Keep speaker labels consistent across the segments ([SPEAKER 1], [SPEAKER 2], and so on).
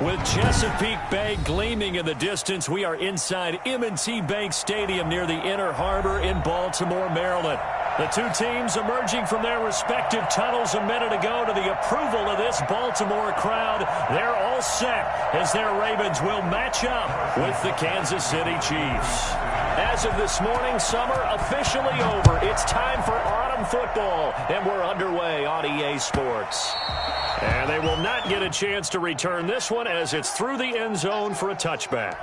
[SPEAKER 1] With Chesapeake Bay gleaming in the distance, we are inside M&T Bank Stadium near the Inner Harbor in Baltimore, Maryland. The two teams emerging from their respective tunnels a minute ago to the approval of this Baltimore crowd. They're all set as their Ravens will match up with the Kansas City Chiefs. As of this morning, summer officially over. It's time for autumn football, and we're underway on EA Sports. And they will not get a chance to return this one as it's through the end zone for a touchback.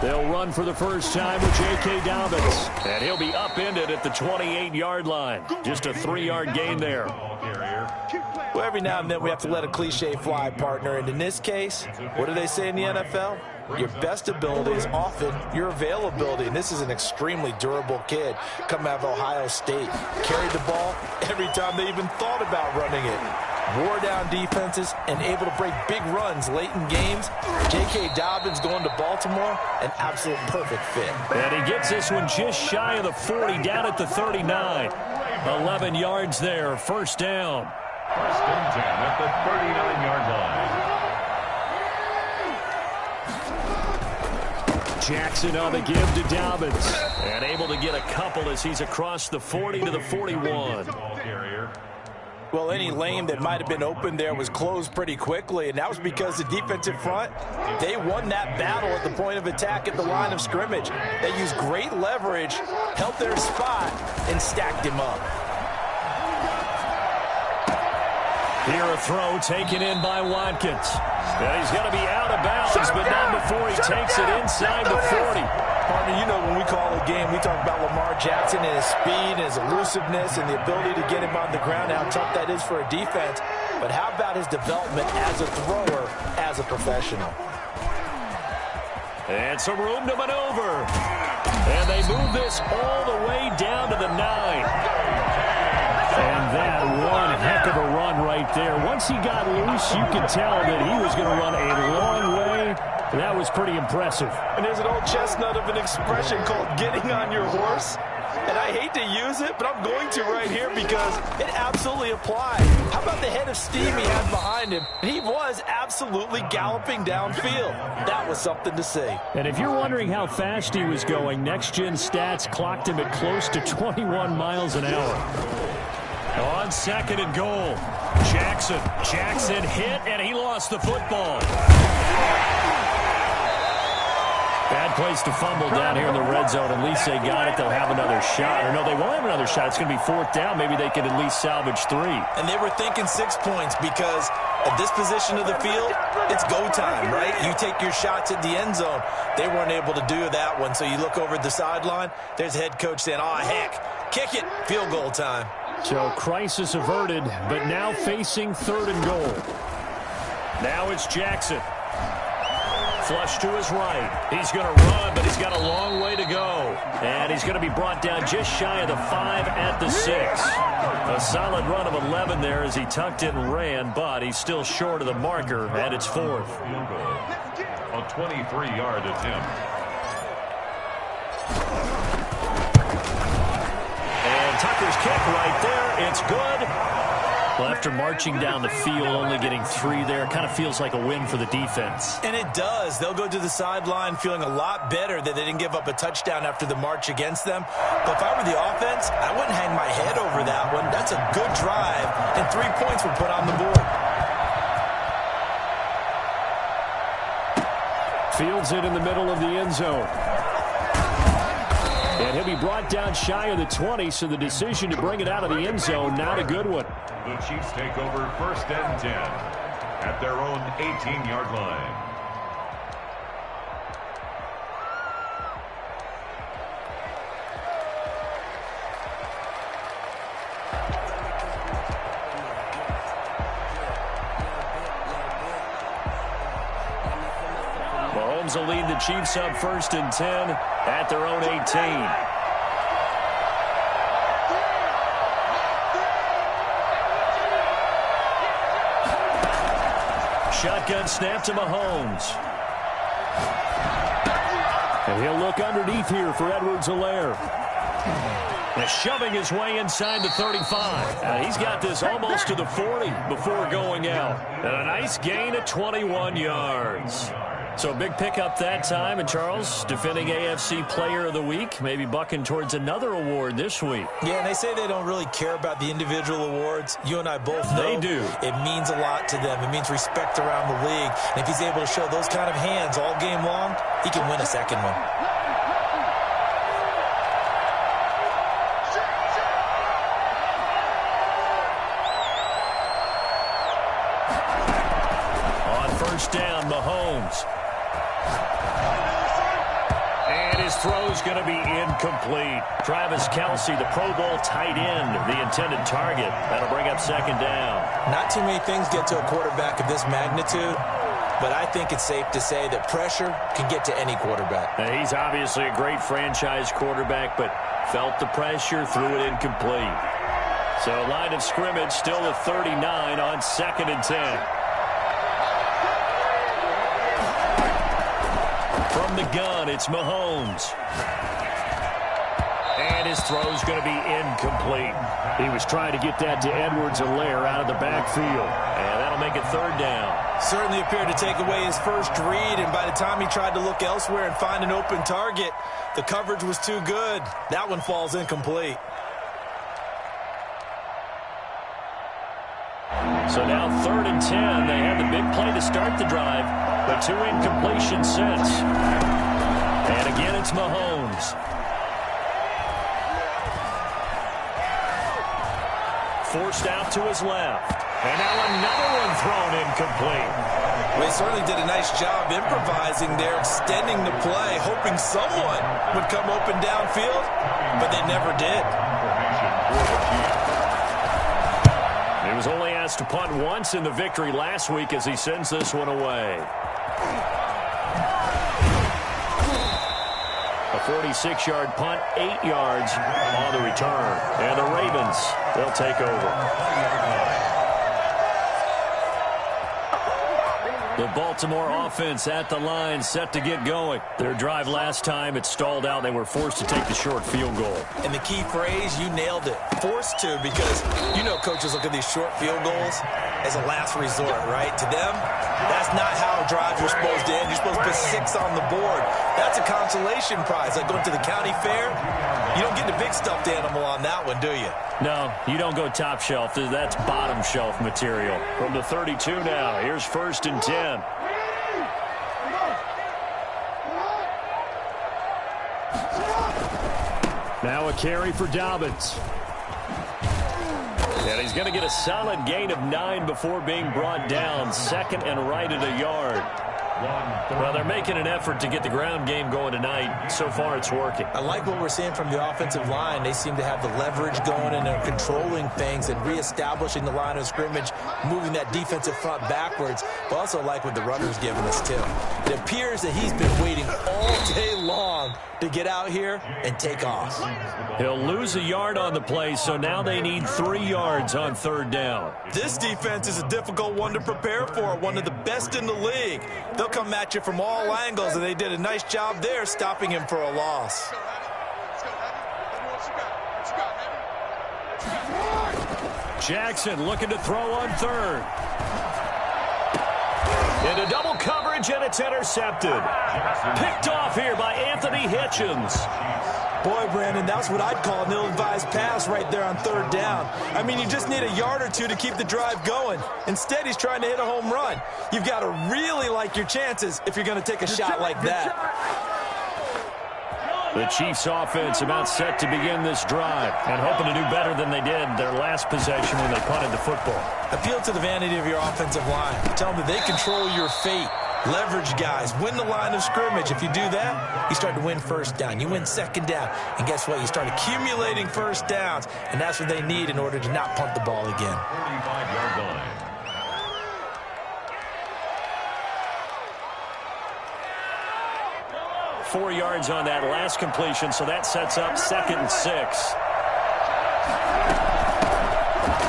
[SPEAKER 1] They'll run for the first time with J.K. Dobbins. And he'll be upended at the 28-yard line. Just a 3-yard gain there.
[SPEAKER 2] Well, every now and then we have to let a cliche fly, partner. And in this case, what do they say in the NFL? Your best ability is often your availability. And this is an extremely durable kid coming out of Ohio State. Carried the ball every time they even thought about running it. Wore down defenses and able to break big runs late in games. J.K. Dobbins going to Baltimore, an absolute perfect fit.
[SPEAKER 1] And he gets this one just shy of the 40, down at the 39. 11 yards there, first down.
[SPEAKER 3] First and 10 at the 39-yard line.
[SPEAKER 1] Jackson on the give to Dobbins. And able to get a couple as he's across the 40 to the 41.
[SPEAKER 2] Well, any lane that might have been open there was closed pretty quickly, and that was because the defensive front, they won that battle at the point of attack at the line of scrimmage. They used great leverage, held their spot, and stacked him up.
[SPEAKER 1] Here a throw taken in by Watkins. And he's going to be out of bounds, but not before he takes it inside the 40.
[SPEAKER 2] Partner, you know when we call a game, we talk about Lamar Jackson and his speed and his elusiveness and the ability to get him on the ground, how tough that is for a defense. But how about his development as a thrower, as a professional?
[SPEAKER 1] And some room to maneuver. And they move this all the way down to the 9. And that one heck of a run right there. Once he got loose, you could tell that he was going to run a long way. That was pretty impressive.
[SPEAKER 2] And there's an old chestnut of an expression called getting on your horse. And I hate to use it, but I'm going to right here because it absolutely applied. How about the head of steam he had behind him? He was absolutely galloping downfield. That was something to see.
[SPEAKER 1] And if you're wondering how fast he was going, Next Gen Stats clocked him at close to 21 miles an hour. On second and goal, Jackson hit, and he lost the football. Bad place to fumble down here in the red zone. At least they got it. They'll have another shot. Or no, they won't have another shot. It's going to be fourth down. Maybe they can at least salvage 3.
[SPEAKER 2] And they were thinking 6 points because at this position of the field, it's go time, right? You take your shots at the end zone. They weren't able to do that one. So you look over at the sideline. There's head coach saying, oh, heck, kick it. Field goal time.
[SPEAKER 1] So crisis averted, but now facing third and goal. Now it's Jackson. Flush to his right. He's going to run, but he's got a long way to go. And he's going to be brought down just shy of the 5 at the 6. A solid run of 11 there as he tucked it and ran, but he's still short of the marker, and it's fourth.
[SPEAKER 3] A 23-yard attempt.
[SPEAKER 1] Tucker's kick right there. It's good. Well, after marching down the field, only getting 3 there, kind of feels like a win for the defense.
[SPEAKER 2] And it does. They'll go to the sideline feeling a lot better that they didn't give up a touchdown after the march against them. But if I were the offense, I wouldn't hang my head over that one. That's a good drive, and 3 points were put on the board.
[SPEAKER 1] Fields it in the middle of the end zone. And he'll be brought down shy of the 20, so the decision to bring it out of the end zone, not a good one.
[SPEAKER 3] The Chiefs take over first and 10 at their own 18-yard line.
[SPEAKER 1] Mahomes will lead the Chiefs up first and 10 at their own 18. Shotgun snap to Mahomes. And he'll look underneath here for Edwards-Helaire. Shoving his way inside the 35. He's got this almost to the 40 before going out. And a nice gain of 21 yards. So a big pickup that time. And Charles, defending AFC Player of the Week, maybe bucking towards another award this week.
[SPEAKER 2] Yeah, and they say they don't really care about the individual awards. You and I both know
[SPEAKER 1] they do.
[SPEAKER 2] It means a lot to them. It means respect around the league. And if he's able to show those kind of hands all game long, he can win a second one.
[SPEAKER 1] First down, Mahomes. And his throw's going to be incomplete. Travis Kelce, the Pro Bowl tight end, the intended target. That'll bring up second down.
[SPEAKER 2] Not too many things get to a quarterback of this magnitude, but I think it's safe to say that pressure can get to any quarterback.
[SPEAKER 1] Now, he's obviously a great franchise quarterback, but felt the pressure, threw it incomplete. So line of scrimmage still a 39 on 2nd and 10. From the gun, it's Mahomes. And his throw's going to be incomplete. He was trying to get that to Edwards-Helaire out of the backfield. And that'll make it third down.
[SPEAKER 2] Certainly appeared to take away his first read, and by the time he tried to look elsewhere and find an open target, the coverage was too good. That one falls incomplete.
[SPEAKER 1] So now 3rd and 10. They had the big play to start the drive, but 2 incompletions since. And again, it's Mahomes. Forced out to his left. And now another one thrown incomplete.
[SPEAKER 2] Well, he certainly did a nice job improvising there, extending the play, hoping someone would come open downfield, but they never did.
[SPEAKER 1] He was only asked to punt once in the victory last week as he sends this one away. A 46-yard punt, 8 yards on the return. And the Ravens, they'll take over. The Baltimore offense at the line, set to get going. Their drive last time, it stalled out. They were forced to take the short field goal.
[SPEAKER 2] And the key phrase, you nailed it. Forced to, because you know coaches look at these short field goals as a last resort, right? To them, that's not how drives are supposed to end. You're supposed to put 6 on the board. That's a consolation prize. Like going to the county fair, you don't get the big stuffed animal on that one, do you?
[SPEAKER 1] No, you don't go top shelf. That's bottom shelf material. From the 32 now, here's 1st and 10. Now a carry for Dobbins. And he's going to get a solid gain of 9 before being brought down. 2nd and right at a yard. Well, they're making an effort to get the ground game going tonight. So far, it's working.
[SPEAKER 2] I like what we're seeing from the offensive line. They seem to have the leverage going, and they're controlling things and reestablishing the line of scrimmage, moving that defensive front backwards. But also like what the runner's giving us, too. It appears that he's been waiting all day long to get out here and take off.
[SPEAKER 1] He'll lose a yard on the play, so now they need 3 yards on 3rd down.
[SPEAKER 2] This defense is a difficult one to prepare for, one of the best in the league. They'll come at you from all angles, and they did a nice job there stopping him for a loss.
[SPEAKER 1] Jackson looking to throw on 3rd. Into double coverage, and it's intercepted. Picked off here by Anthony Hitchens.
[SPEAKER 2] Boy, Brandon, that's what I'd call an ill-advised pass right there on 3rd down. I mean, you just need a yard or two to keep the drive going. Instead, he's trying to hit a home run. You've got to really like your chances if you're going to take a shot like that.
[SPEAKER 1] The Chiefs offense about set to begin this drive and hoping to do better than they did their last possession when they punted the football.
[SPEAKER 2] Appeal to the vanity of your offensive line. Tell them that they control your fate. Leverage guys. Win the line of scrimmage. If you do that, you start to win 1st down. You win 2nd down. And guess what? You start accumulating 1st downs. And that's what they need in order to not punt the ball again.
[SPEAKER 3] 35-yard line.
[SPEAKER 1] Four yards on that last completion, so that sets up 2nd and 6.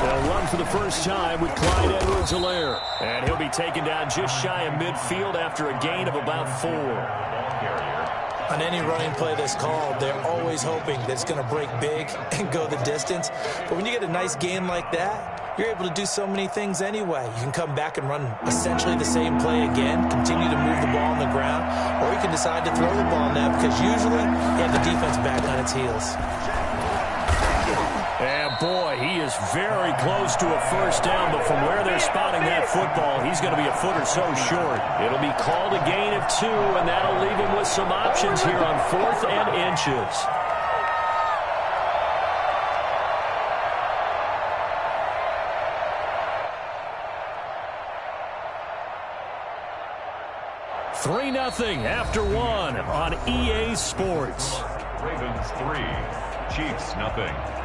[SPEAKER 1] They'll run for the first time with Clyde Edwards-Helaire. And he'll be taken down just shy of midfield after a gain of about 4.
[SPEAKER 2] On any running play that's called, they're always hoping that it's going to break big and go the distance. But when you get a nice gain like that, you're able to do so many things anyway. You can come back and run essentially the same play again, continue to move the ball on the ground, or you can decide to throw the ball now because usually you have the defense back on its heels.
[SPEAKER 1] And boy, he is very close to a first down, but from where they're spotting that football, he's going to be a foot or so short. It'll be called a gain of 2, and that'll leave him with some options here on 4th and inches. Three 0 after 1 on EA Sports.
[SPEAKER 3] Ravens 3, Chiefs 0.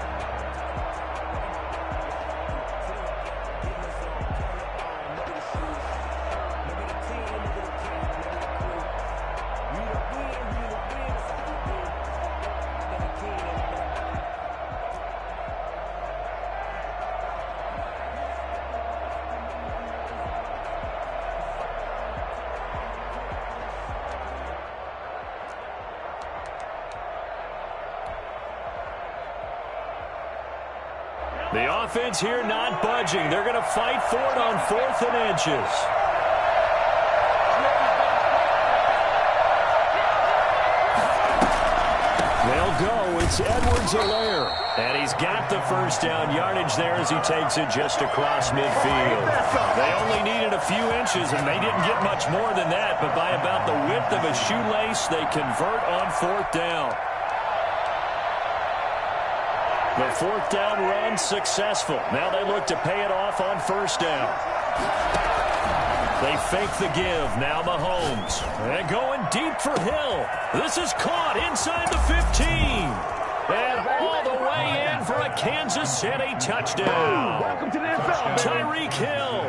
[SPEAKER 1] The offense here not budging. They're going to fight for it on 4th and inches. They'll go. It's Edwards-Helaire. And he's got the first down yardage there as he takes it just across midfield. They only needed a few inches, and they didn't get much more than that. But by about the width of a shoelace, they convert on 4th down. The 4th down run successful. Now they look to pay it off on 1st down. They fake the give. Now Mahomes. And going deep for Hill. This is caught inside the 15. And all the way in for a Kansas City touchdown.
[SPEAKER 4] Welcome to the NFL,
[SPEAKER 1] Tyreek Hill.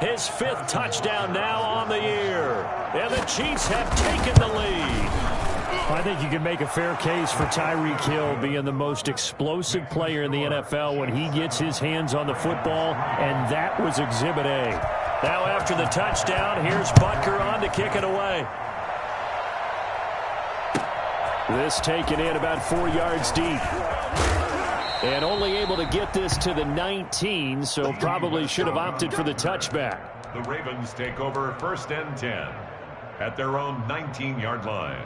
[SPEAKER 1] His 5th touchdown now on the year. And the Chiefs have taken the lead. I think you can make a fair case for Tyreek Hill being the most explosive player in the NFL when he gets his hands on the football, and that was Exhibit A. Now after the touchdown, here's Butker on to kick it away. This taken in about 4 yards deep. And only able to get this to the 19, so probably should have opted for the touchback.
[SPEAKER 3] The Ravens take over 1st and 10 at their own 19-yard line.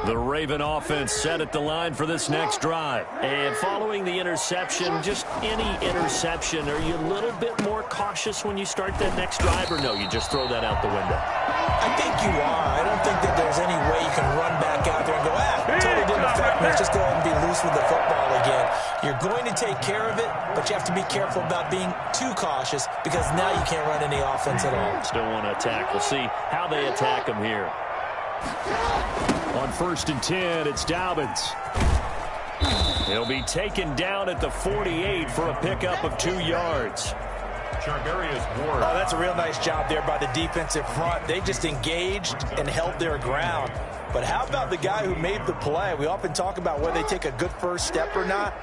[SPEAKER 1] The Raven offense set at the line for this next drive. And following the interception, just any interception, are you a little bit more cautious when you start that next drive, or no, you just throw that out the window?
[SPEAKER 2] I think you are. I don't think that there's any way you can run back out there and go, totally didn't affect me. Let's just go ahead and be loose with the football again. You're going to take care of it, but you have to be careful about being too cautious because now you can't run any offense at all.
[SPEAKER 1] Still want to attack. We'll see how they attack them here. On 1st and 10, it's Dobbins. He'll be taken down at the 48 for a pickup of 2 yards.
[SPEAKER 3] Charvarius Ward.
[SPEAKER 2] Oh, that's a real nice job there by the defensive front. They just engaged and held their ground. But how about the guy who made the play? We often talk about whether they take a good first step or not.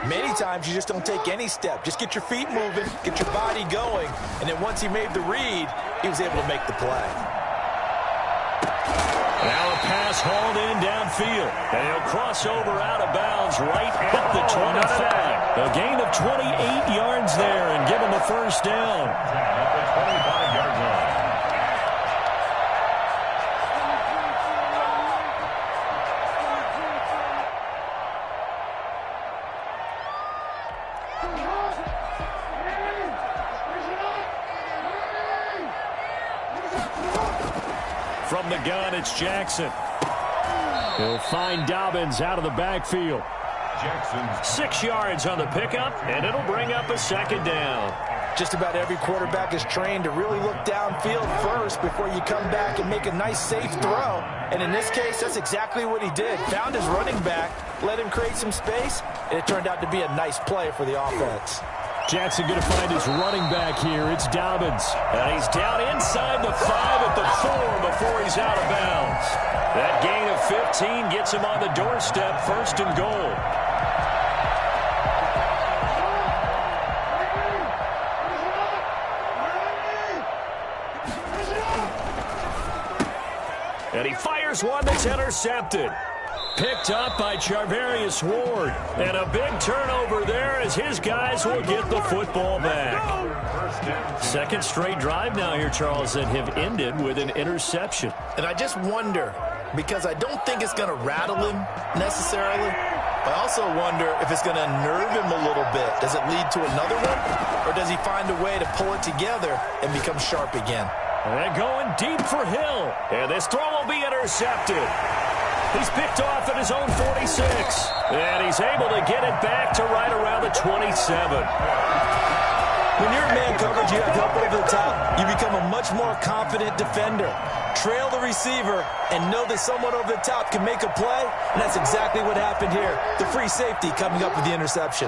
[SPEAKER 2] Many times you just don't take any step. Just get your feet moving, get your body going, and then once he made the read, he was able to make the play.
[SPEAKER 1] Now a pass hauled in downfield, and he'll cross over out of bounds right at the 25. A gain of 28 yards there and give him a first down.
[SPEAKER 3] At the 25-yard line.
[SPEAKER 1] From the gun, it's Jackson. He'll find Dobbins out of the backfield.
[SPEAKER 3] Jackson's
[SPEAKER 1] 6 yards on the pickup, and it'll bring up a second down.
[SPEAKER 2] Just about every quarterback is trained to really look downfield first before you come back and make a nice, safe throw. And in this case, that's exactly what he did. Found his running back, let him create some space, and it turned out to be a nice play for the offense.
[SPEAKER 1] Jackson going to find his running back here. It's Dobbins. And he's down inside the 5 at the 4 before he's out of bounds. That gain of 15 gets him on the doorstep, 1st and goal. And he fires one that's intercepted. Picked up by Charvarius Ward. And a big turnover there as his guys will get the football back. Second straight drive now here, Charles, that have ended with an interception.
[SPEAKER 2] And I just wonder, because I don't think it's going to rattle him necessarily, but I also wonder if it's going to unnerve him a little bit. Does it lead to another one? Or does he find a way to pull it together and become sharp again?
[SPEAKER 1] And going deep for Hill. And this throw will be intercepted. He's picked off at his own 46. And he's able to get it back to right around the 27.
[SPEAKER 2] When you're in man coverage, you have help over the top. You become a much more confident defender. Trail the receiver and know that someone over the top can make a play. And that's exactly what happened here. The free safety coming up with the interception.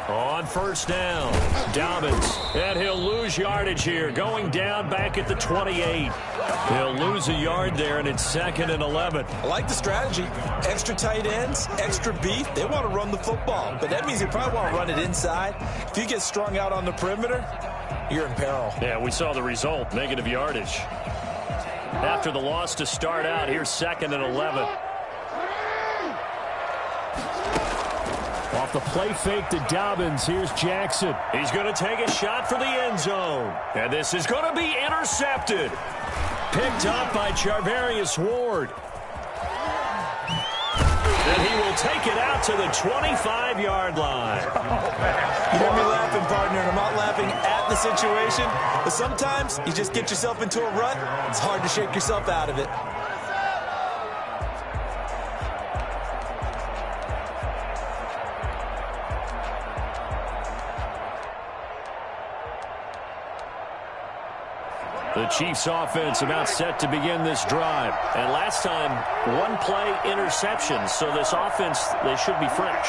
[SPEAKER 1] On first down, Dobbins, and he'll lose yardage here, going down back at the 28. He'll lose a yard there, and it's 2nd and 11.
[SPEAKER 2] I like the strategy. Extra tight ends, extra beef. They want to run the football, but that means they probably want to run it inside. If you get strung out on the perimeter, you're in peril.
[SPEAKER 1] Yeah, we saw the result, negative yardage. After the loss to start out, here's 2nd and 11. Off the play fake to Dobbins, here's Jackson. He's going to take a shot for the end zone. And this is going to be intercepted. Picked up by Charvarius Ward. And he will take it out to the 25-yard line.
[SPEAKER 2] You hear me laughing, partner, and I'm not laughing at the situation. But sometimes you just get yourself into a rut. It's hard to shake yourself out of it.
[SPEAKER 1] The Chiefs offense about set to begin this drive. And last time, one play interception. So this offense, they should be fresh.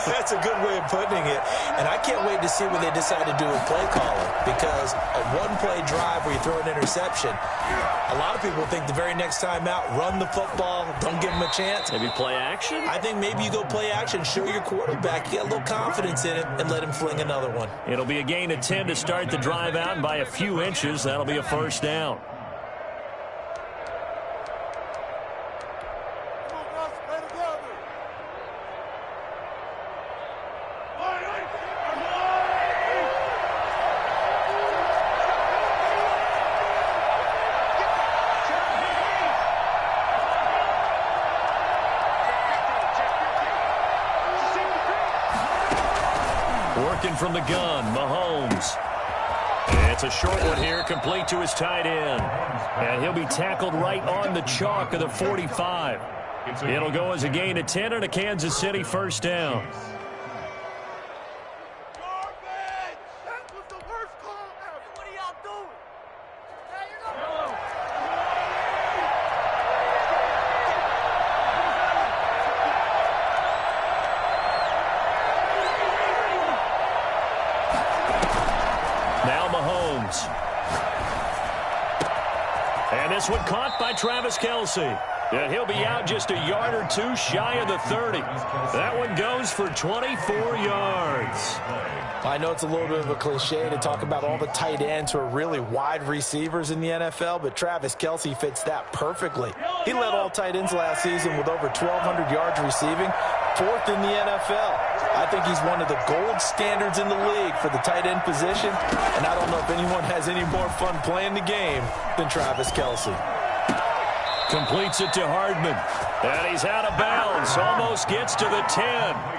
[SPEAKER 2] That's a good way of putting it. And I can't wait to see what they decide to do with play calling. Because a one-play drive where you throw an interception, a lot of people think the very next time out, run the football, don't give them a chance.
[SPEAKER 1] Maybe play action?
[SPEAKER 2] I think maybe you go play action, show your quarterback, get a little confidence in it, and let him fling another one.
[SPEAKER 1] It'll be a gain of 10 to start the drive out, and by a few inches, that'll be a first down. Working from the gun, Mahomes. It's a short one here, complete to his tight end. And he'll be tackled right on the chalk of the 45. It'll go as a gain of 10 and a Kansas City first down. Now Mahomes. And this one caught by Travis Kelce. And he'll be out just a yard or two shy of the 30. That one goes for 24 yards.
[SPEAKER 2] I know it's a little bit of a cliche to talk about all the tight ends who are really wide receivers in the NFL, but Travis Kelce fits that perfectly. He led all tight ends last season with over 1,200 yards receiving, 4th in the NFL. I think he's one of the gold standards in the league for the tight end position, and I don't know if anyone has any more fun playing the game than Travis Kelce.
[SPEAKER 1] Completes it to Hardman. And he's out of bounds. Almost gets to the 10.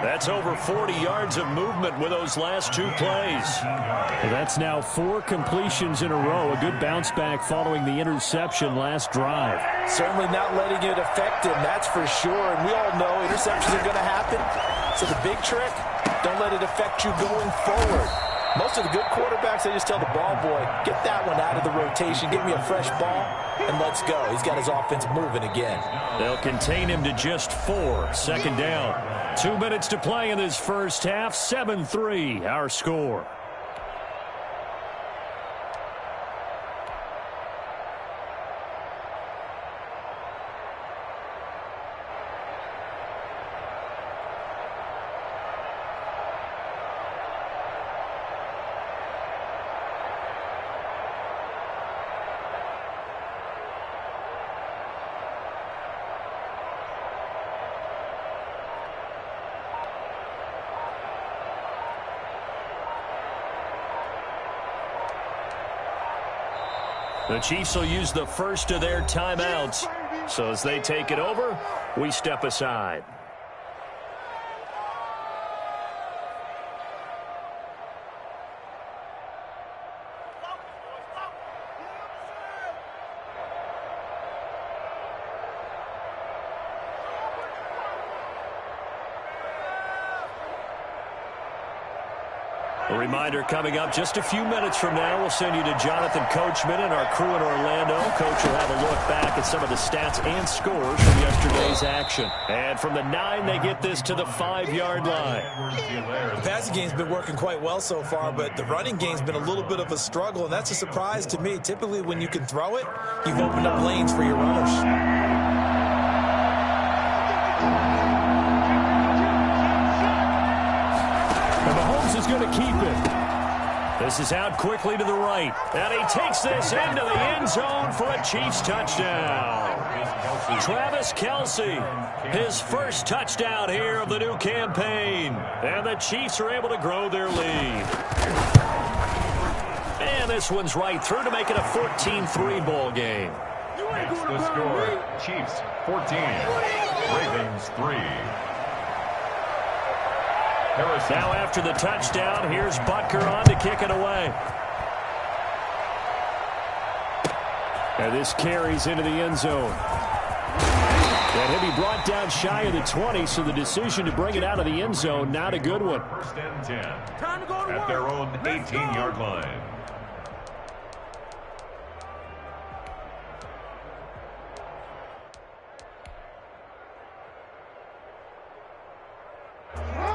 [SPEAKER 1] That's over 40 yards of movement with those last two plays. Well, that's now 4 completions in a row. A good bounce back following the interception last drive.
[SPEAKER 2] Certainly not letting it affect him, that's for sure. And we all know interceptions are going to happen. So the big trick, don't let it affect you going forward. Most of the good quarterbacks, they just tell the ball boy, get that one out of the rotation, give me a fresh ball, and let's go. He's got his offense moving again.
[SPEAKER 1] They'll contain him to just 4. Second down. 2 minutes to play in this first half. 7-3, our score. The Chiefs will use the first of their timeouts. So as they take it over, we step aside. A reminder coming up just a few minutes from now, we'll send you to Jonathan Coachman and our crew in Orlando. Coach will have a look back at some of the stats and scores from yesterday's action. And from the 9, they get this to the 5-yard line.
[SPEAKER 2] The passing game's been working quite well so far, but the running game's been a little bit of a struggle, and that's a surprise to me. Typically, when you can throw it, you've opened up lanes for your runners.
[SPEAKER 1] Is going to keep it. This is out quickly to the right. And he takes this into the end zone for a Chiefs touchdown. Travis Kelce, his first touchdown here of the new campaign. And the Chiefs are able to grow their lead. And this one's right through to make it a 14-3 ball game.
[SPEAKER 3] It's the score. Chiefs 14, Ravens 3.
[SPEAKER 1] Now after the touchdown, here's Butker on to kick it away. And this carries into the end zone. And he'll be brought down shy of the 20, so the decision to bring it out of the end zone, not a good one.
[SPEAKER 3] First and 10 at their own 18-yard line.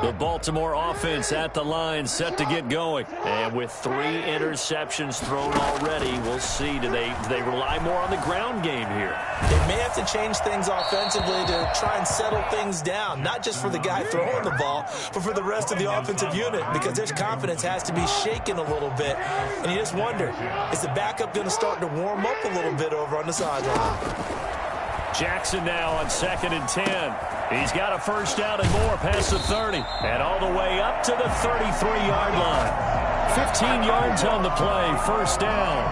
[SPEAKER 1] The Baltimore offense at the line, set to get going. And with 3 interceptions thrown already, we'll see. Do they rely more on the ground game here?
[SPEAKER 2] They may have to change things offensively to try and settle things down, not just for the guy throwing the ball, but for the rest of the offensive unit, because their confidence has to be shaken a little bit. And you just wonder, is the backup going to start to warm up a little bit over on the sideline?
[SPEAKER 1] Jackson now on 2nd and 10. He's got a first down and more past the 30. And all the way up to the 33-yard line. 15 yards on the play, first down.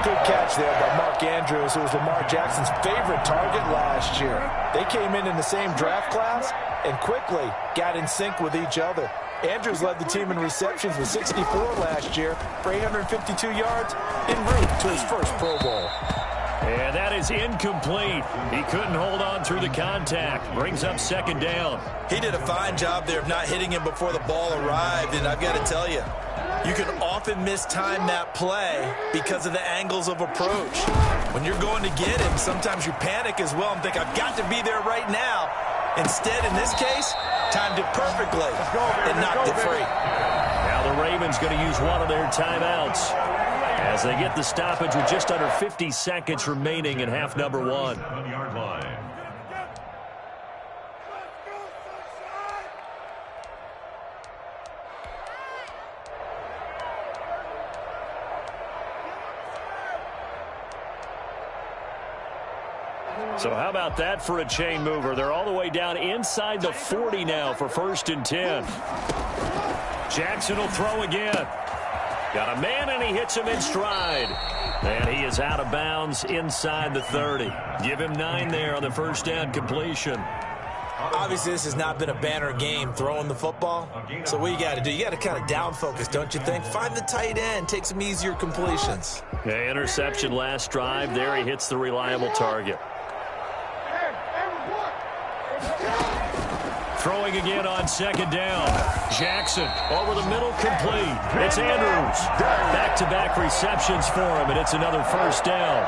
[SPEAKER 2] Good catch there by Mark Andrews, who was Lamar Jackson's favorite target last year. They came in the same draft class and quickly got in sync with each other. Andrews led the team in receptions with 64 last year for 852 yards en route to his first Pro Bowl.
[SPEAKER 1] And that is incomplete. He couldn't hold on through the contact. Brings up 2nd down.
[SPEAKER 2] He did a fine job there of not hitting him before the ball arrived, and I've got to tell you, you can often mistime that play because of the angles of approach. When you're going to get him, sometimes you panic as well and think, I've got to be there right now. Instead, in this case, timed it perfectly and knocked it free.
[SPEAKER 1] Now the Ravens going to use one of their timeouts as they get the stoppage with just under 50 seconds remaining in half number 1.
[SPEAKER 3] 1-yard line.
[SPEAKER 1] So how about that for a chain mover? They're all the way down inside the 40 now for 1st and 10. Jackson will throw again. Got a man, and he hits him in stride. And he is out of bounds inside the 30. Give him 9 there on the first down completion.
[SPEAKER 2] Obviously, this has not been a banner game throwing the football. So what you got to do, you got to kind of down focus, don't you think? Find the tight end, take some easier completions.
[SPEAKER 1] Yeah, interception last drive. There he hits the reliable target. Throwing again on 2nd down. Jackson over the middle, complete. It's Andrews. Back-to-back receptions for him, and it's another first down.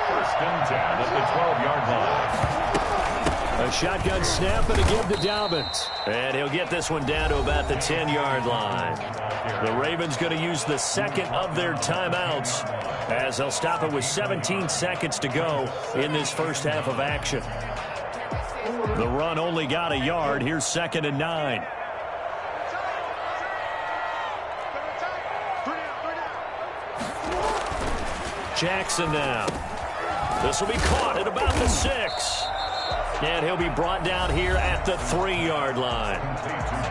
[SPEAKER 3] 1st and 10 at the 12-yard line.
[SPEAKER 1] A shotgun snap and a give to Dobbins. And he'll get this one down to about the 10-yard line. The Ravens going to use the 2nd of their timeouts as they'll stop it with 17 seconds to go in this first half of action. The run only got a yard. Here's 2nd and 9. Jackson now. This will be caught at about the 6. And he'll be brought down here at the 3-yard line.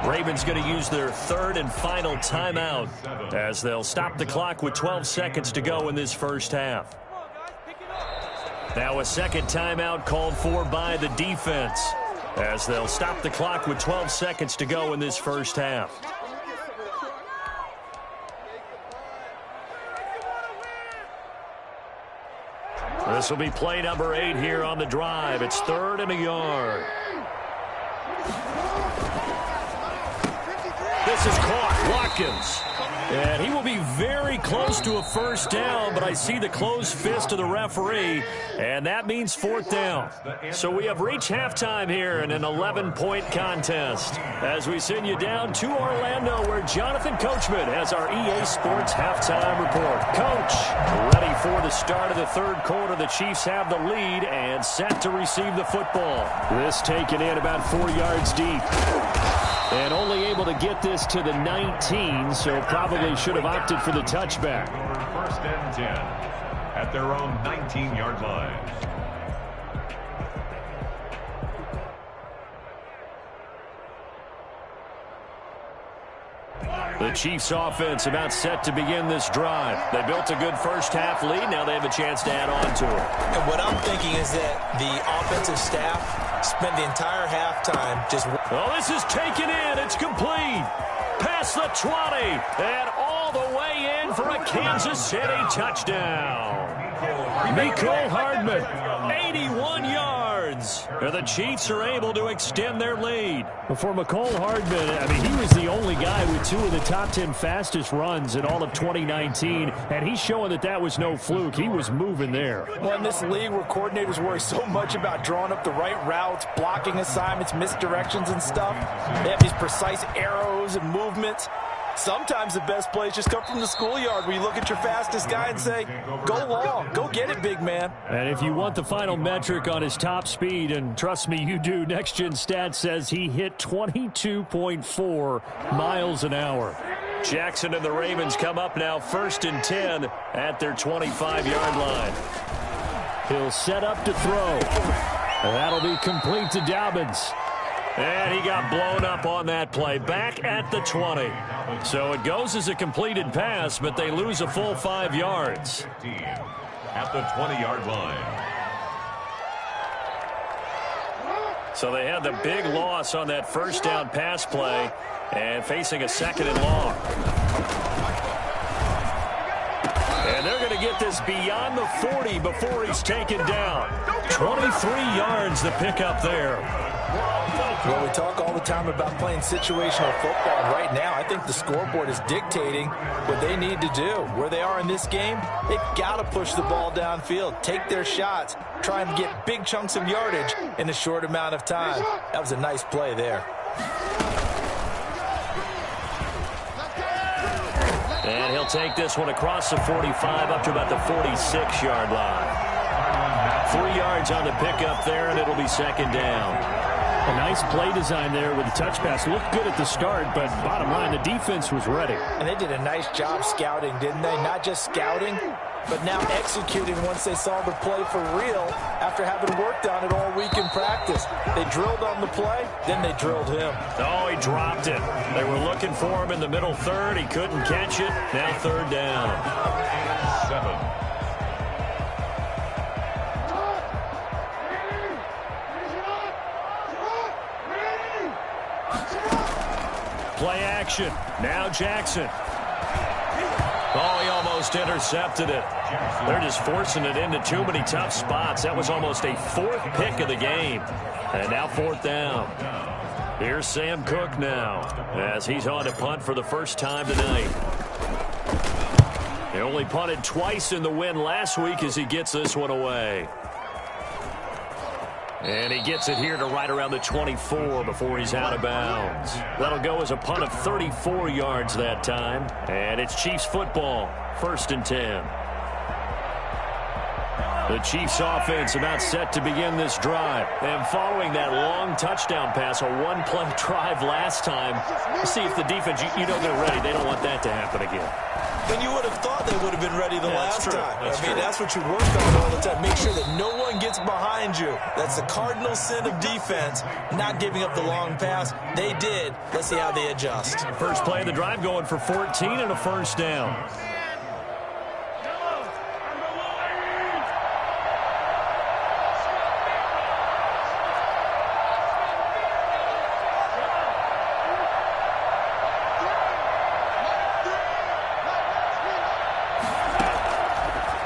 [SPEAKER 1] Ravens going to use their third and final timeout as they'll stop the clock with 12 seconds to go in this first half. Now a second timeout called for by the defense as they'll stop the clock with 12 seconds to go in this first half. This will be play number 8 here on the drive. It's 3rd and a yard. This is caught. Watkins. And he will be very close to a first down, but I see the closed fist of the referee, and that means 4th down. So we have reached halftime here in an 11-point contest as we send you down to Orlando where Jonathan Coachman has our EA Sports halftime report. Coach, ready for the start of the third quarter. The Chiefs have the lead and set to receive the football. This taken in about 4 yards deep. And only able to get this to the 19, so probably should have opted for the touchback.
[SPEAKER 3] 1st and 10 at their own 19-yard line.
[SPEAKER 1] The Chiefs offense about set to begin this drive. They built a good first half lead. Now they have a chance to add on to it.
[SPEAKER 2] And what I'm thinking is that the offensive staff spent the entire halftime just...
[SPEAKER 1] Oh, this is taken in. It's complete. Past the 20. And all the way in for a Kansas City touchdown. Mecole Hardman, 81 yards. And the Chiefs are able to extend their lead. For Mecole Hardman, I mean, he was the only guy with 2 of the top 10 fastest runs in all of 2019, and he's showing that that was no fluke. He was moving there.
[SPEAKER 2] Well, in this league where coordinators worry so much about drawing up the right routes, blocking assignments, misdirections and stuff, they have these precise arrows and movements. Sometimes the best plays just come from the schoolyard where you look at your fastest guy and say, go long, go get it, big man.
[SPEAKER 1] And if you want the final metric on his top speed, and trust me, you do, Next Gen Stats says he hit 22.4 miles an hour. Jackson and the Ravens come up now 1st and 10 at their 25-yard line. He'll set up to throw. And that'll be complete to Dobbins. And he got blown up on that play, back at the 20. So it goes as a completed pass, but they lose a full 5 yards.
[SPEAKER 3] At the 20-yard line.
[SPEAKER 1] So they had the big loss on that first down pass play and facing a 2nd and long. And they're going to get this beyond the 40 before he's taken down. 23 yards the pickup there.
[SPEAKER 2] Well, we talk all the time about playing situational football. And right now, I think the scoreboard is dictating what they need to do. Where they are in this game, they've got to push the ball downfield, take their shots, try and get big chunks of yardage in a short amount of time. That was a nice play there.
[SPEAKER 1] And he'll take this one across the 45 up to about the 46-yard line. 3 yards on the pickup there, and it'll be 2nd down. A nice play design there with the touch pass. Looked good at the start, but bottom line, the defense was ready.
[SPEAKER 2] And they did a nice job scouting, didn't they? Not just scouting, but now executing once they saw the play for real after having worked on it all week in practice. They drilled on the play, then they drilled him.
[SPEAKER 1] Oh, he dropped it. They were looking for him in the middle third. He couldn't catch it. Now 3rd down.
[SPEAKER 3] 7.
[SPEAKER 1] Play action. Now Jackson. Oh, he almost intercepted it. They're just forcing it into too many tough spots. That was almost a 4th pick of the game. And now 4th down. Here's Sam Cook now as he's on to punt for the first time tonight. He only punted twice in the win last week as he gets this one away. And he gets it here to right around the 24 before he's out of bounds. That'll go as a punt of 34 yards that time. And it's Chiefs football, 1st and 10. The Chiefs offense about set to begin this drive. And following that long touchdown pass, a one-play drive last time, see if the defense, you know they're ready. They don't want that to happen again.
[SPEAKER 2] And you would have thought they would have been ready the last time. That's what you work on all the time. Make sure that no one gets behind you. That's the cardinal sin of defense, not giving up the long pass. They did. Let's see how they adjust.
[SPEAKER 1] First play of the drive going for 14 and a first down.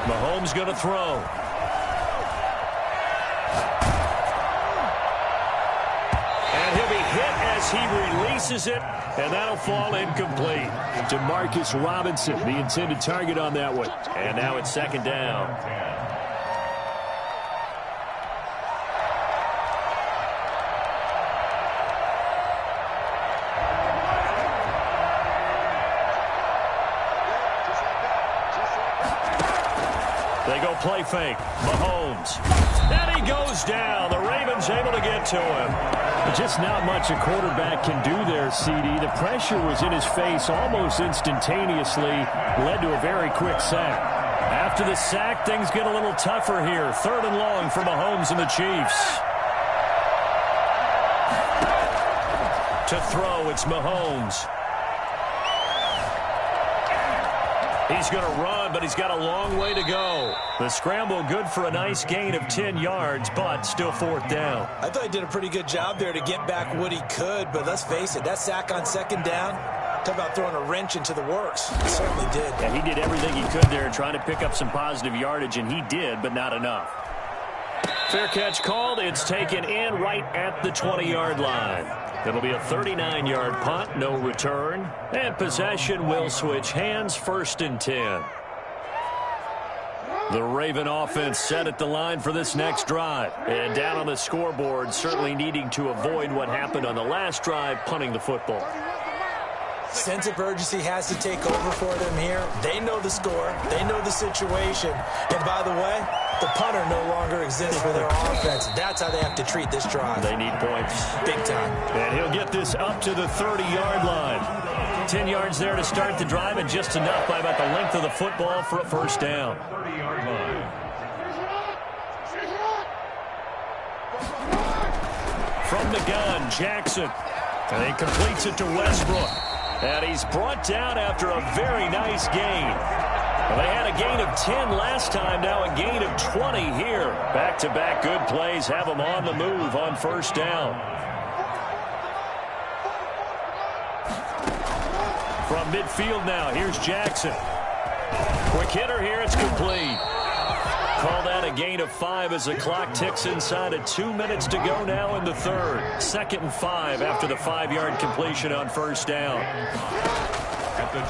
[SPEAKER 1] Mahomes going to throw. And he'll be hit as he releases it, and that'll fall incomplete. Demarcus Robinson, the intended target on that one. And now it's second down. They go play fake. Mahomes. And he goes down. The Ravens able to get to him. Just not much a quarterback can do there, CD. The pressure was in his face almost instantaneously. Led to a very quick sack. After the sack, things get a little tougher here. Third and long for Mahomes and the Chiefs. To throw, it's Mahomes. He's going to run, but he's got a long way to go. The scramble good for a nice gain of 10 yards, but still fourth down.
[SPEAKER 2] I thought he did a pretty good job there to get back what he could, but let's face it, that sack on second down, talk about throwing a wrench into the works. He certainly did.
[SPEAKER 1] Yeah, he did everything he could there trying to pick up some positive yardage, and he did, but not enough. Fair catch called. It's taken in right at the 20-yard line. It'll be a 39-yard punt, no return. And possession will switch hands, first and 10. The Raven offense set at the line for this next drive. And down on the scoreboard, certainly needing to avoid what happened on the last drive, punting the football.
[SPEAKER 2] Sense of urgency has to take over for them here. They know the score. They know the situation. And by the way, the punter no longer exists for their offense. That's how they have to treat this drive.
[SPEAKER 1] They need points.
[SPEAKER 2] Big time.
[SPEAKER 1] And he'll get this up to the 30-yard line. 10 yards there to start the drive, and just enough by about the length of the football for a first down.
[SPEAKER 3] 30-yard line.
[SPEAKER 1] From the gun, Jackson. And he completes it to Westbrook. And he's brought down after a very nice gain. Well, they had a gain of 10 last time, now a gain of 20 here. Back-to-back good plays have them on the move on first down. From midfield now, here's Jackson. Quick hitter here, it's complete. Call that a gain of 5 as the clock ticks inside of 2 minutes to go now in the third. 2nd and 5 after the 5-yard completion on first down.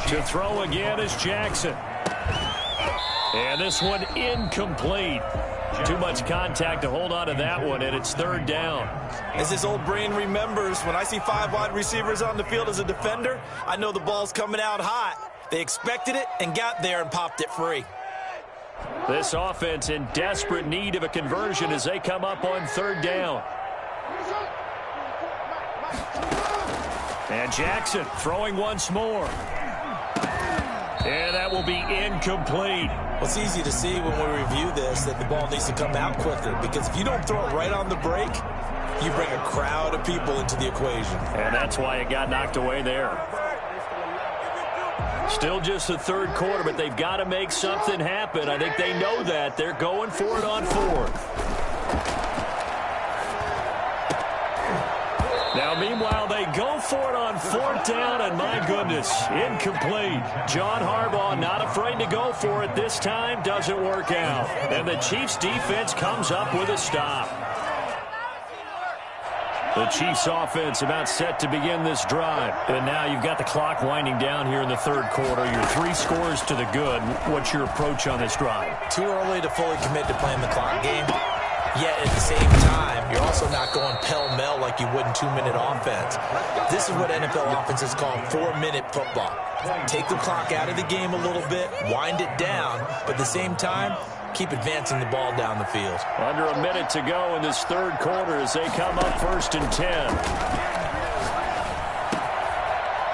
[SPEAKER 1] To throw again is Jackson. And this one incomplete. Too much contact to hold on to that one, and it's third down.
[SPEAKER 2] As his old brain remembers, when I see 5 wide receivers on the field as a defender, I know the ball's coming out hot. They expected it and got there and popped it free.
[SPEAKER 1] This offense in desperate need of a conversion as they come up on third down. And Jackson throwing once more. And that will be incomplete.
[SPEAKER 2] Well, it's easy to see when we review this that the ball needs to come out quicker, because if you don't throw it right on the break, you bring a crowd of people into the equation.
[SPEAKER 1] And that's why it got knocked away there. Still just the third quarter, but they've got to make something happen. I think they know that. They're going for it on fourth. Now, meanwhile, they go for it on fourth down, and my goodness, incomplete. John Harbaugh not afraid to go for it this time. Doesn't work out. And the Chiefs' defense comes up with a stop. The Chiefs offense about set to begin this drive. And now you've got the clock winding down here in the third quarter. Your 3 scores to the good. What's your approach on this drive?
[SPEAKER 2] Too early to fully commit to playing the clock game. Yet at the same time, you're also not going pell-mell like you would in 2-minute offense. This is what NFL offenses call 4-minute football. Take the clock out of the game a little bit, wind it down, but at the same time, keep advancing the ball down the field.
[SPEAKER 1] Under a minute to go in this third quarter as they come up 1st and 10.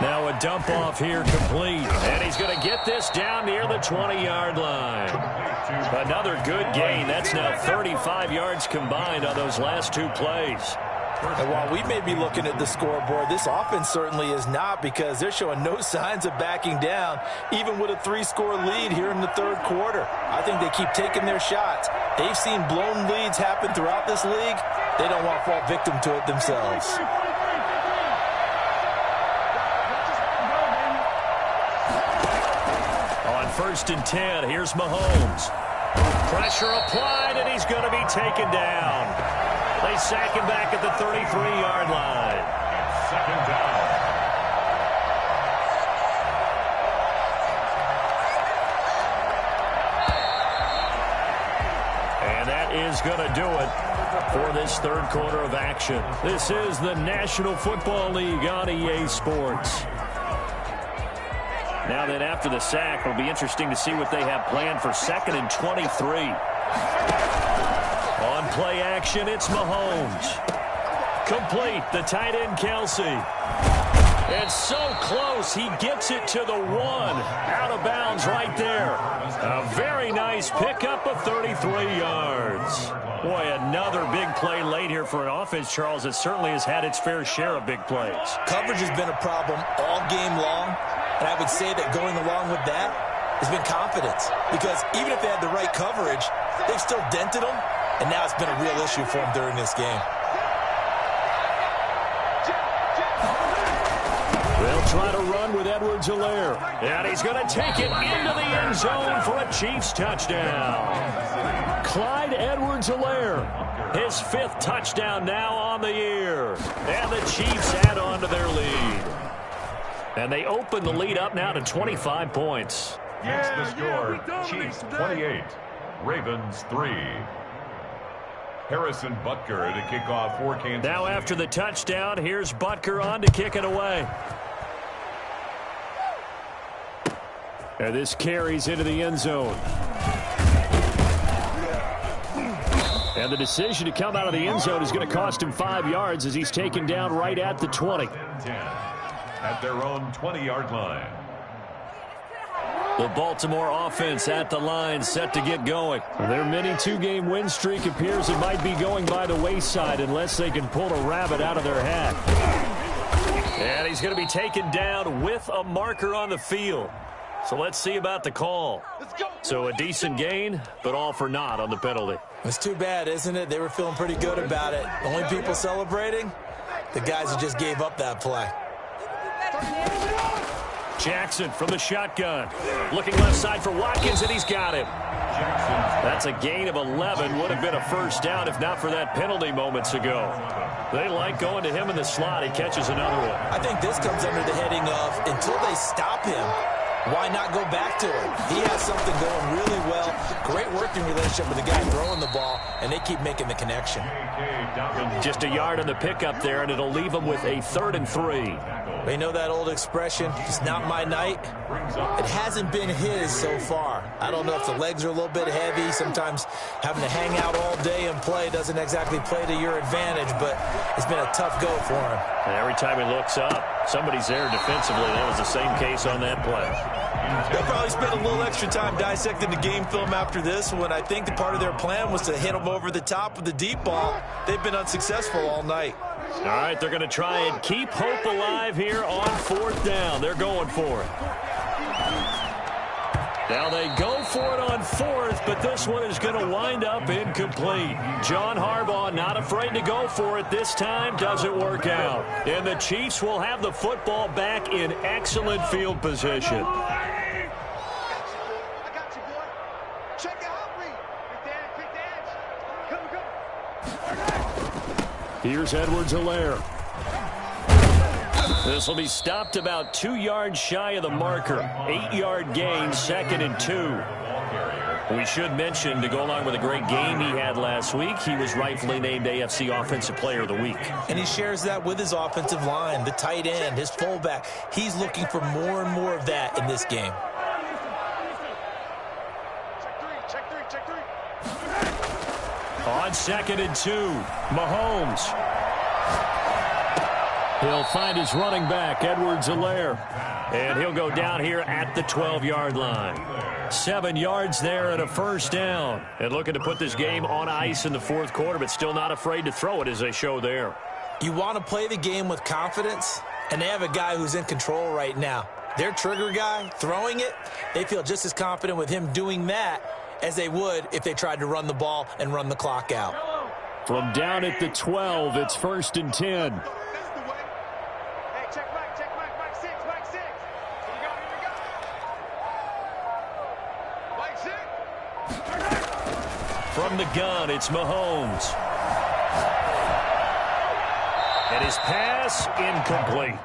[SPEAKER 1] Now a dump off here complete. And he's going to get this down near the 20-yard line. Another good gain. That's now 35 yards combined on those last 2 plays.
[SPEAKER 2] And while we may be looking at the scoreboard, this offense certainly is not, because they're showing no signs of backing down, even with a 3-score lead here in the third quarter. I think they keep taking their shots. They've seen blown leads happen throughout this league. They don't want to fall victim to it themselves.
[SPEAKER 1] On 1st and 10, here's Mahomes. Pressure applied, and he's going to be taken down. They sack him back at the 33-yard line.
[SPEAKER 3] Second down.
[SPEAKER 1] And that is going to do it for this third quarter of action. This is the National Football League on EA Sports. Now then, after the sack, it'll be interesting to see what they have planned for 2nd and 23. On play action, it's Mahomes. Complete, the tight end, Kelsey. And so close, he gets it to the 1. Out of bounds right there. A very nice pickup of 33 yards. Boy, another big play late here for an offense, Charles, that certainly has had its fair share of big plays.
[SPEAKER 2] Coverage has been a problem all game long, and I would say that going along with that has been confidence. Because even if they had the right coverage, they've still dented them, and now it's been a real issue for them during this game.
[SPEAKER 1] They'll try to run with Edwards-Helaire. And he's going to take it into the end zone for a Chiefs touchdown. Clyde Edwards-Helaire, his 5th touchdown now on the year. And the Chiefs add on to their lead. And they open the lead up now to 25 points.
[SPEAKER 3] Next the score, Chiefs 28, Ravens 3. Harrison Butker to kick off for Kansas.
[SPEAKER 1] Now after the touchdown, here's Butker on to kick it away. And this carries into the end zone. And the decision to come out of the end zone is going to cost him 5 yards as he's taken down right at the 20.
[SPEAKER 3] 10 at their own 20-yard line.
[SPEAKER 1] The Baltimore offense at the line, set to get going. Their mini 2-game win streak appears it might be going by the wayside unless they can pull a rabbit out of their hat. And he's going to be taken down with a marker on the field. So let's see about the call. So a decent gain, but all for naught on the penalty.
[SPEAKER 2] It's too bad, isn't it? They were feeling pretty good about it. The only people celebrating, the guys who just gave up that play.
[SPEAKER 1] Jackson from the shotgun. Looking left side for Watkins, and he's got him. That's a gain of 11. Would have been a first down if not for that penalty moments ago. They like going to him in the slot. He catches another one.
[SPEAKER 2] I think this comes under the heading of until they stop him, why not go back to him? He has something going really well. Great working relationship with the guy throwing the ball, and they keep making the connection.
[SPEAKER 1] Just a yard on the pickup there, and it'll leave him with a 3rd and 3.
[SPEAKER 2] They know that old expression, it's not my night. It hasn't been his so far. I don't know if the legs are a little bit heavy. Sometimes having to hang out all day and play doesn't exactly play to your advantage, but it's been a tough go for him.
[SPEAKER 1] And every time he looks up, somebody's there defensively. That was the same case on that play.
[SPEAKER 2] They'll probably spend a little extra time dissecting the game film after this one. I think the part of their plan was to hit them over the top with the deep ball. They've been unsuccessful all night.
[SPEAKER 1] All right, they're going to try and keep hope alive here on 4th down. They're going for it. Now they go for it on 4th, but this one is going to wind up incomplete. John Harbaugh not afraid to go for it this time. Doesn't work out. And the Chiefs will have the football back in excellent field position. Here's Edwards-Helaire. This will be stopped about 2 yards shy of the marker. 8-yard gain, 2nd and 2. We should mention, to go along with a great game he had last week, he was rightfully named AFC Offensive Player of the Week.
[SPEAKER 2] And he shares that with his offensive line, the tight end, his fullback. He's looking for more and more of that in this game.
[SPEAKER 4] Check three.
[SPEAKER 1] On 2nd and 2, Mahomes. He'll find his running back, Edwards-Helaire. And he'll go down here at the 12-yard line. 7 yards there and a first down. And looking to put this game on ice in the fourth quarter, but still not afraid to throw it as they show there.
[SPEAKER 2] You want to play the game with confidence, and they have a guy who's in control right now. Their trigger guy, throwing it, they feel just as confident with him doing that as they would if they tried to run the ball and run the clock out.
[SPEAKER 1] From down at the 12, it's 1st and 10. From the gun, it's Mahomes. And his pass, incomplete.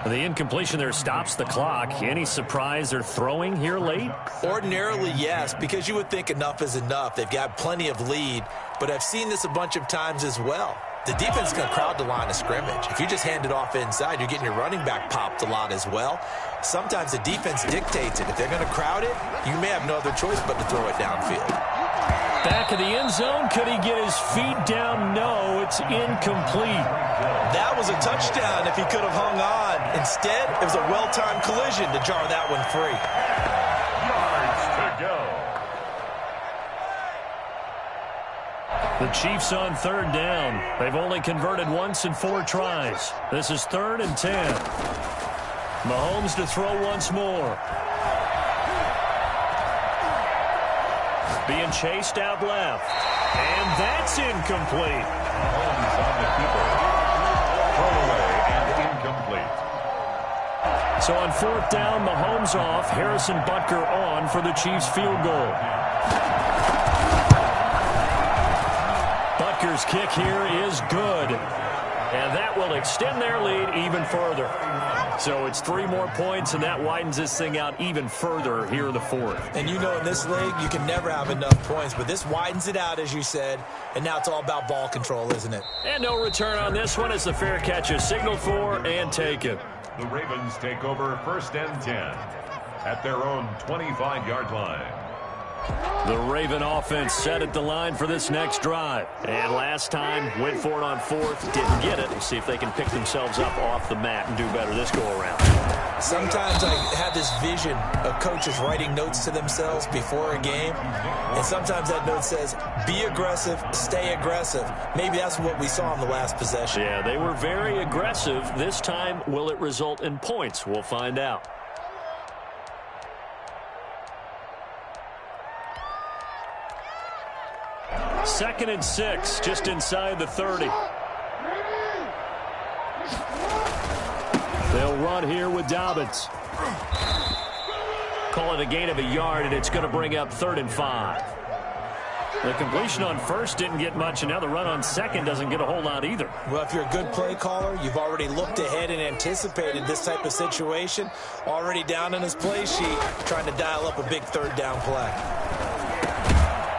[SPEAKER 1] The incompletion there stops the clock. Any surprise they're throwing here late?
[SPEAKER 2] Ordinarily, yes, because you would think enough is enough. They've got plenty of lead, but I've seen this a bunch of times as well. The defense is going to crowd the line of scrimmage. If you just hand it off inside, you're getting your running back popped a lot as well. Sometimes the defense dictates it. If they're going to crowd it, you may have no other choice but to throw it downfield.
[SPEAKER 1] Back of the end zone. Could he get his feet down? No, it's incomplete.
[SPEAKER 2] That was a touchdown if he could have hung on. Instead, it was a well-timed collision to jar that one free.
[SPEAKER 1] The Chiefs on 3rd down. They've only converted once in 4 tries. This is 3rd and 10. Mahomes to throw once more. Being chased out left. And that's incomplete.
[SPEAKER 3] Mahomes on the keeper. Throwaway and incomplete.
[SPEAKER 1] So on 4th down, Mahomes off. Harrison Butker on for the Chiefs field goal. Butker's kick here is good. And that will extend their lead even further. So it's 3 more points, and that widens this thing out even further here in the 4th.
[SPEAKER 2] And you know in this league, you can never have enough points, but this widens it out, as you said, and now it's all about ball control, isn't it?
[SPEAKER 1] And no return on this one as the fair catch is signaled for and taken.
[SPEAKER 3] The Ravens take over 1st and 10 at their own 25-yard line.
[SPEAKER 1] The Raven offense set at the line for this next drive. And last time, went for it on 4th, didn't get it. We'll see if they can pick themselves up off the mat and do better this go-around.
[SPEAKER 2] Sometimes I have this vision of coaches writing notes to themselves before a game. And sometimes that note says, be aggressive, stay aggressive. Maybe that's what we saw in the last possession.
[SPEAKER 1] Yeah, they were very aggressive. This time, will it result in points? We'll find out. Second and 6, just inside the 30. They'll run here with Dobbins. Call it a gain of a yard, and it's going to bring up 3rd and 5. The completion on 1st didn't get much, and now the run on 2nd doesn't get a whole lot either.
[SPEAKER 2] Well, if you're a good play caller, you've already looked ahead and anticipated this type of situation. Already down in his play sheet, trying to dial up a big 3rd down play.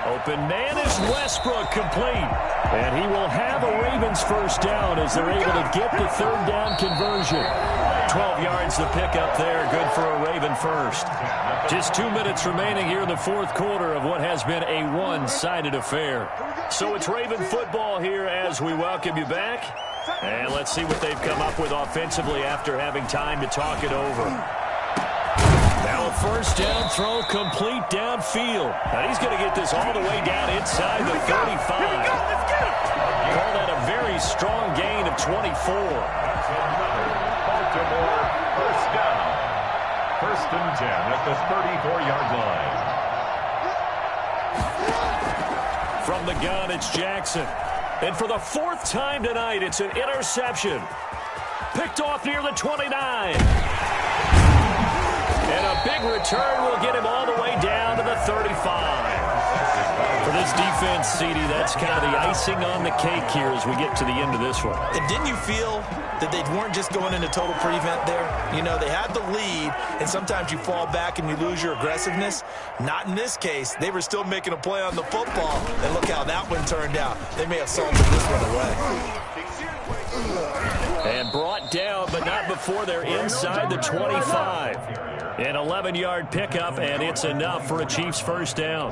[SPEAKER 1] Open man is Westbrook, complete. And he will have a Ravens first down as they're able to get the 3rd down conversion. 12 yards to pick up there, good for a Raven first. Just 2 minutes remaining here in the 4th quarter of what has been a one-sided affair. So it's Raven football here as we welcome you back. And let's see what they've come up with offensively after having time to talk it over. Now a first down throw complete downfield. And he's going to get this all the way down inside the 35. Call that a very strong gain of 24.
[SPEAKER 3] Baltimore first down. 1st and 10 at the 34-yard line.
[SPEAKER 1] From the gun, it's Jackson. And for the 4th time tonight, it's an interception. Picked off near the 29. And a big return will get him all the way down to the 35. For this defense, CD, that's kind of the icing on the cake here as we get to the end of this one.
[SPEAKER 2] And didn't you feel that they weren't just going into total prevent there? You know, they had the lead, and sometimes you fall back and you lose your aggressiveness. Not in this case. They were still making a play on the football, and look how that one turned out. They may have salted this one away.
[SPEAKER 1] And And brought down, but not before they're inside the 25. An 11-yard pickup, and it's enough for a Chiefs first down.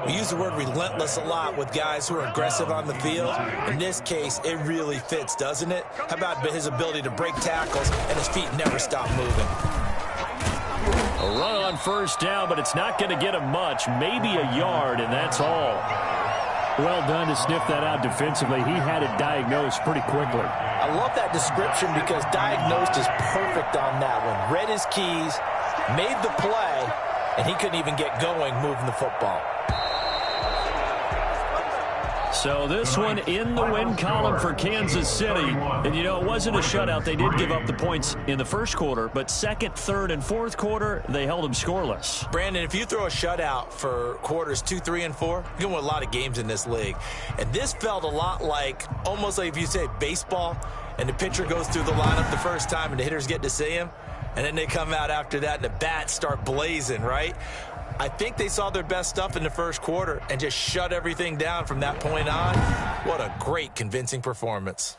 [SPEAKER 2] We use the word relentless a lot with guys who are aggressive on the field. In this case, it really fits, doesn't it? How about his ability to break tackles and his feet never stop moving?
[SPEAKER 1] A run on first down, but it's not going to get him much. Maybe a yard, and that's all.
[SPEAKER 4] Well done to sniff that out defensively. He had it diagnosed pretty quickly.
[SPEAKER 2] I love that description because diagnosed is perfect on that one. Read his keys, made the play, and he couldn't even get going moving the football.
[SPEAKER 1] So this one in the win column for Kansas City. And, you know, it wasn't a shutout. They did give up the points in the first quarter, but second, third, and fourth quarter, they held them scoreless.
[SPEAKER 2] Brandon, if you throw a shutout for quarters 2, 3, and 4, you're going to win a lot of games in this league. And this felt a lot like, almost like if you say baseball, and the pitcher goes through the lineup the first time and the hitters get to see him, and then they come out after that and the bats start blazing, right? I think they saw their best stuff in the first quarter and just shut everything down from that point on. What a great, convincing performance.